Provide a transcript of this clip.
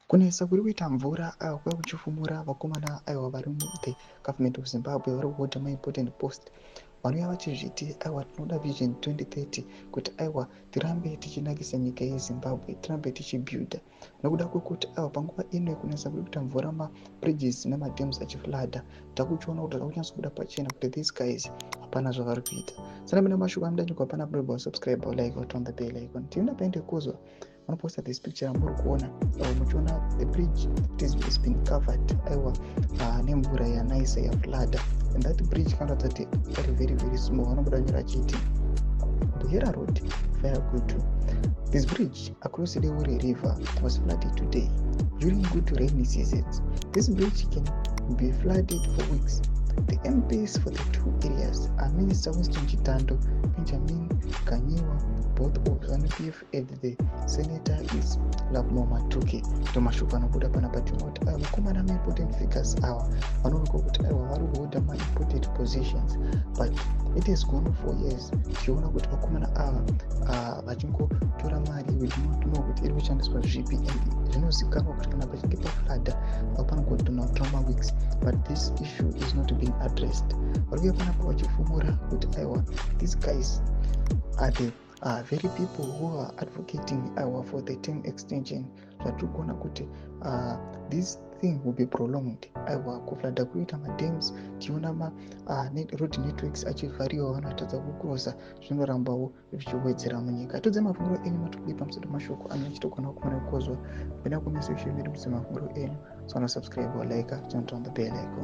Kunesa kuri kuita mvura kuya kuchifumura vakomana aiwa vari muthe government of Zimbabwe vari kuhodha maimportant post vanouya vachizviti aiwa tinoda vision 2030 kuti aiwa tirambe tichinakisa nyika yeZimbabwe, tirambe tichibuilda nokuda kwekuti aiwa panguva ino kunesa kuri kuita mvura mabridges nemadams achifladha takuchiona kuti takuchanisa kuda pachena kuti these guys hapana zvavari kuita. Sana mina mashoko amudanyiko hapana billboard subscribe like turn the bell icon tina paende kuzwa vanoposta this picture muri kuona muchiona the bridge is been covered aiwa nemvura yanaisa yafladha and that bridge kanoratidza kuti ari very small vanomboda nyora chiti Mbuyera Road fire good. This bridge across the Uri River was flooded today during good rainy seasons. This bridge can be flooded for weeks. The MPs for the two areas are Minister Winston Chitando, Benjamin Kanyiwa, both of ZANU-PF, and the Senator is Labmo Matuki. Tomashuka nokuda pana patinoti vakomana important figures awa vanoonekwa kuti aiwa vari kuhodha important positions, but it has gone for years tichiona kuti vakomana ava vachingotora mari we do not know kuti iri kushandiswa zvipi, and zvinozikanwa kuti kana pachinge pafladha panogona trauma weeks, but this issue is not being addressed. Vari kuya panapa vachifumura kuti aiwa these guys are the very people who are advocating for the term extension. Zvatiri kuona kuti this thing will be prolonged. Kufladha kuita madams tiona road networks achivhariwa vanhu vatadza kucrossa zvinorambawo zvichiwedzera munyika. Todze mafungiro enyu matukudi pamusoro mashoko anu achitogona kumana kukozwa penda kumesection medu muse mafungiro enyu. So subscribe or like turn on the bell icon.